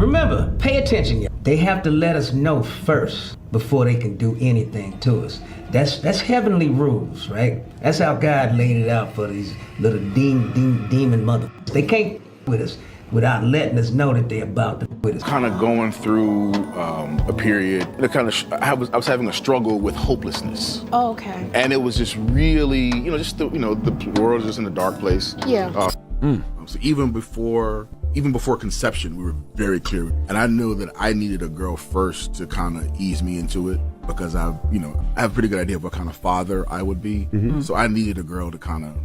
Remember, pay attention, y'all. They have to let us know first before they can do anything to us. That's heavenly rules, right? That's how God laid it out for these little demon motherfuckers. They can't with us without letting us know that they're about to with us. Kind of going through a period, I was having a struggle with hopelessness. Oh, okay. And it was just really, the world is just in a dark place. Yeah. So even before conception, we were very clear. And I knew that I needed a girl first to kind of ease me into it, because I have a pretty good idea of what kind of father I would be. Mm-hmm. So I needed a girl to kind of,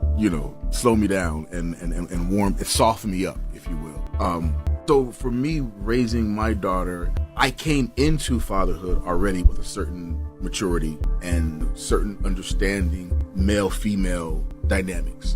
slow me down and warm and soften me up, if you will. So for me, raising my daughter, I came into fatherhood already with a certain maturity and certain understanding male-female dynamics.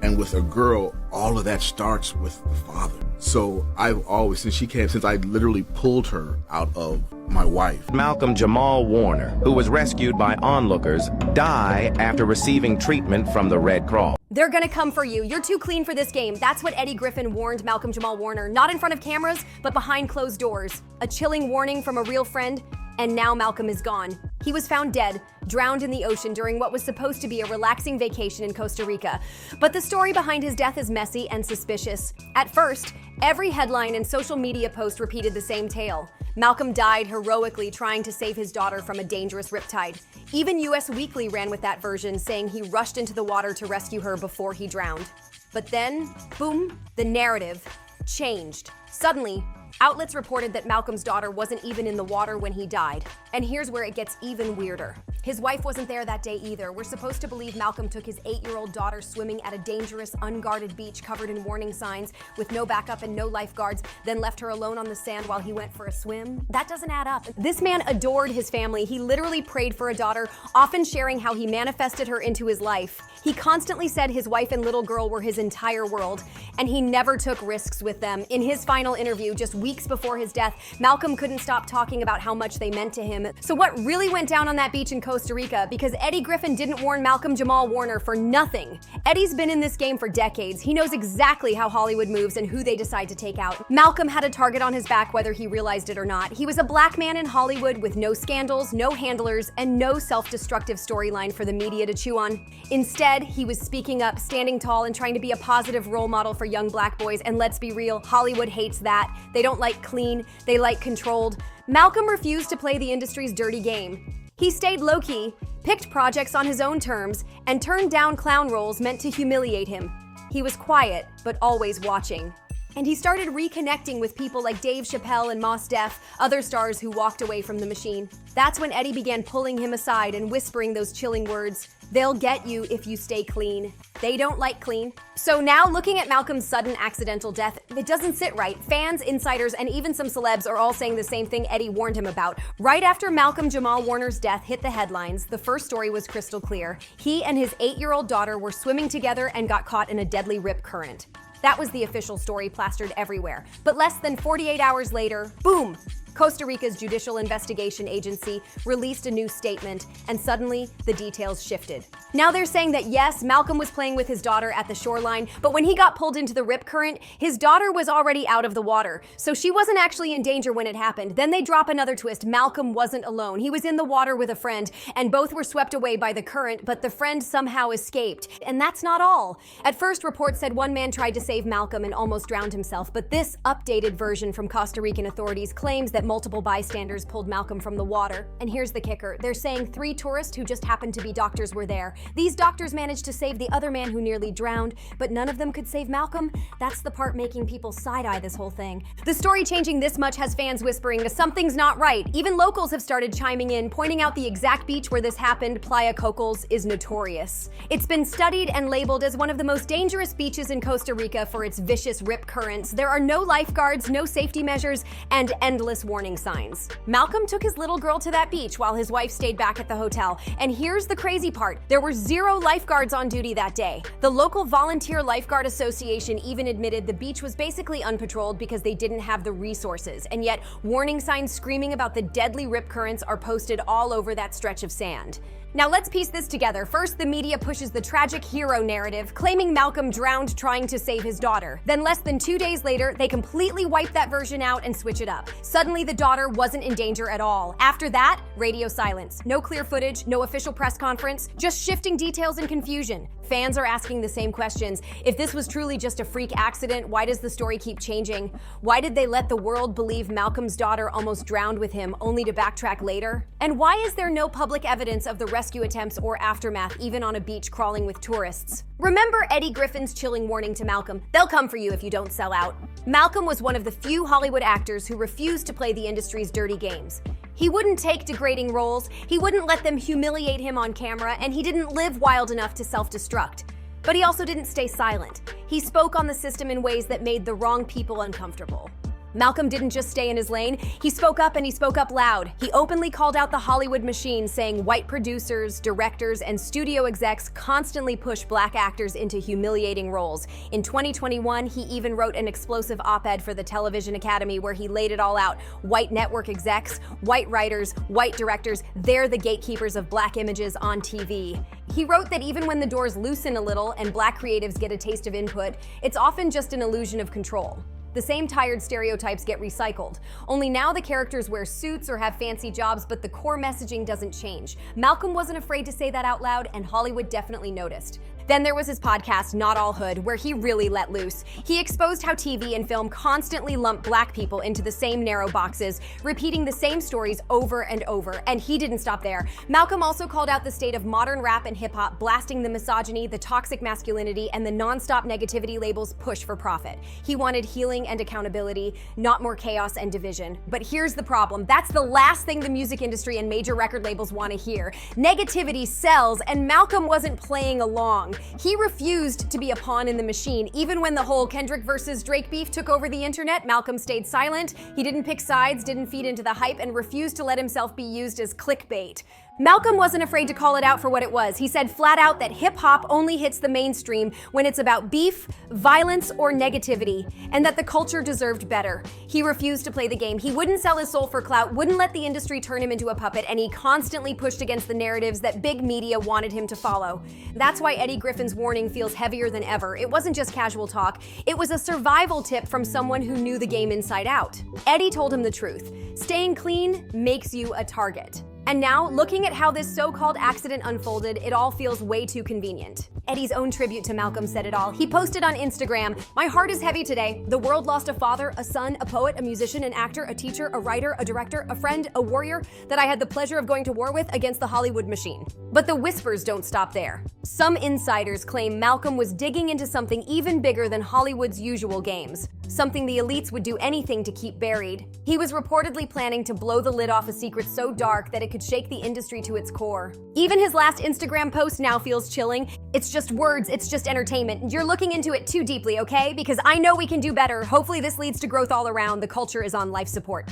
And with a girl, all of that starts with the father. So I've always, since I literally pulled her out of my wife. Malcolm-Jamal Warner, who was rescued by onlookers, died after receiving treatment from the Red Cross. They're gonna come for you. You're too clean for this game. That's what Eddie Griffin warned Malcolm-Jamal Warner, not in front of cameras, but behind closed doors. A chilling warning from a real friend, and now Malcolm is gone. He was found dead, drowned in the ocean during what was supposed to be a relaxing vacation in Costa Rica. But the story behind his death is messy and suspicious. At first, every headline and social media post repeated the same tale. Malcolm died heroically trying to save his daughter from a dangerous riptide. Even US Weekly ran with that version, saying he rushed into the water to rescue her before he drowned. But then, boom, the narrative changed. Suddenly, outlets reported that Malcolm's daughter wasn't even in the water when he died. And here's where it gets even weirder. His wife wasn't there that day either. We're supposed to believe Malcolm took his 8-year-old daughter swimming at a dangerous, unguarded beach covered in warning signs with no backup and no lifeguards, then left her alone on the sand while he went for a swim. That doesn't add up. This man adored his family. He literally prayed for a daughter, often sharing how he manifested her into his life. He constantly said his wife and little girl were his entire world, and he never took risks with them. In his final interview, just weeks before his death, Malcolm couldn't stop talking about how much they meant to him. So what really went down on that beach in Costa Rica? Because Eddie Griffin didn't warn Malcolm-Jamal Warner for nothing. Eddie's been in this game for decades. He knows exactly how Hollywood moves and who they decide to take out. Malcolm had a target on his back whether he realized it or not. He was a black man in Hollywood with no scandals, no handlers, and no self-destructive storyline for the media to chew on. Instead, he was speaking up, standing tall, and trying to be a positive role model for young black boys. And let's be real, Hollywood hates that. They don't like clean, they like controlled. Malcolm refused to play the industry's dirty game. He stayed low-key, picked projects on his own terms, and turned down clown roles meant to humiliate him. He was quiet, but always watching. And he started reconnecting with people like Dave Chappelle and Mos Def, other stars who walked away from the machine. That's when Eddie began pulling him aside and whispering those chilling words. They'll get you if you stay clean. They don't like clean. So now, looking at Malcolm's sudden accidental death, it doesn't sit right. Fans, insiders, and even some celebs are all saying the same thing Eddie warned him about. Right after Malcolm-Jamal Warner's death hit the headlines, the first story was crystal clear. He and his 8-year-old daughter were swimming together and got caught in a deadly rip current. That was the official story plastered everywhere. But less than 48 hours later, boom! Costa Rica's Judicial Investigation Agency released a new statement, and suddenly the details shifted. Now they're saying that yes, Malcolm was playing with his daughter at the shoreline, but when he got pulled into the rip current, his daughter was already out of the water, so she wasn't actually in danger when it happened. Then they drop another twist. Malcolm wasn't alone. He was in the water with a friend, and both were swept away by the current, but the friend somehow escaped. And that's not all. At first, reports said one man tried to save Malcolm and almost drowned himself, but this updated version from Costa Rican authorities claims that multiple bystanders pulled Malcolm from the water. And here's the kicker. They're saying 3 tourists who just happened to be doctors were there. These doctors managed to save the other man who nearly drowned, but none of them could save Malcolm. That's the part making people side-eye this whole thing. The story changing this much has fans whispering, something's not right. Even locals have started chiming in, pointing out the exact beach where this happened, Playa Cocos, is notorious. It's been studied and labeled as one of the most dangerous beaches in Costa Rica for its vicious rip currents. There are no lifeguards, no safety measures, and endless warning signs. Malcolm took his little girl to that beach while his wife stayed back at the hotel. And here's the crazy part. There were 0 lifeguards on duty that day. The local Volunteer Lifeguard Association even admitted the beach was basically unpatrolled because they didn't have the resources. And yet, warning signs screaming about the deadly rip currents are posted all over that stretch of sand. Now let's piece this together. First, the media pushes the tragic hero narrative, claiming Malcolm drowned trying to save his daughter. Then less than 2 days later, they completely wipe that version out and switch it up. Suddenly, the daughter wasn't in danger at all. After that, radio silence. No clear footage, no official press conference, just shifting details and confusion. Fans are asking the same questions. If this was truly just a freak accident, why does the story keep changing? Why did they let the world believe Malcolm's daughter almost drowned with him, only to backtrack later? And why is there no public evidence of the rescue attempts or aftermath, even on a beach crawling with tourists? Remember Eddie Griffin's chilling warning to Malcolm? They'll come for you if you don't sell out. Malcolm was one of the few Hollywood actors who refused to play the industry's dirty games. He wouldn't take degrading roles, he wouldn't let them humiliate him on camera, and he didn't live wild enough to self-destruct. But he also didn't stay silent. He spoke on the system in ways that made the wrong people uncomfortable. Malcolm didn't just stay in his lane, he spoke up, and he spoke up loud. He openly called out the Hollywood machine, saying white producers, directors, and studio execs constantly push black actors into humiliating roles. In 2021, he even wrote an explosive op-ed for the Television Academy where he laid it all out. White network execs, white writers, white directors, they're the gatekeepers of black images on TV. He wrote that even when the doors loosen a little and black creatives get a taste of input, it's often just an illusion of control. The same tired stereotypes get recycled. Only now the characters wear suits or have fancy jobs, but the core messaging doesn't change. Malcolm wasn't afraid to say that out loud, and Hollywood definitely noticed. Then there was his podcast, Not All Hood, where he really let loose. He exposed how TV and film constantly lump black people into the same narrow boxes, repeating the same stories over and over, and he didn't stop there. Malcolm also called out the state of modern rap and hip-hop, blasting the misogyny, the toxic masculinity, and the non-stop negativity labels push for profit. He wanted healing and accountability, not more chaos and division. But here's the problem. That's the last thing the music industry and major record labels want to hear. Negativity sells, and Malcolm wasn't playing along. He refused to be a pawn in the machine. Even when the whole Kendrick versus Drake beef took over the internet, Malcolm stayed silent. He didn't pick sides, didn't feed into the hype, and refused to let himself be used as clickbait. Malcolm wasn't afraid to call it out for what it was. He said flat out that hip-hop only hits the mainstream when it's about beef, violence, or negativity, and that the culture deserved better. He refused to play the game. He wouldn't sell his soul for clout, wouldn't let the industry turn him into a puppet, and he constantly pushed against the narratives that big media wanted him to follow. That's why Eddie Griffin's warning feels heavier than ever. It wasn't just casual talk. It was a survival tip from someone who knew the game inside out. Eddie told him the truth. Staying clean makes you a target. And now, looking at how this so-called accident unfolded, it all feels way too convenient. Eddie's own tribute to Malcolm said it all. He posted on Instagram, "My heart is heavy today. The world lost a father, a son, a poet, a musician, an actor, a teacher, a writer, a director, a friend, a warrior that I had the pleasure of going to war with against the Hollywood machine." But the whispers don't stop there. Some insiders claim Malcolm was digging into something even bigger than Hollywood's usual games. Something the elites would do anything to keep buried. He was reportedly planning to blow the lid off a secret so dark that it could shake the industry to its core. Even his last Instagram post now feels chilling. It's just words, it's just entertainment. You're looking into it too deeply, okay? Because I know we can do better. Hopefully this leads to growth all around. The culture is on life support.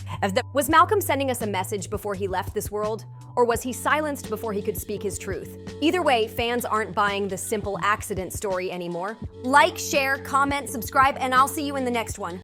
Was Malcolm sending us a message before he left this world? Or was he silenced before he could speak his truth? Either way, fans aren't buying the simple accident story anymore. Like, share, comment, subscribe, and I'll see you in the next one.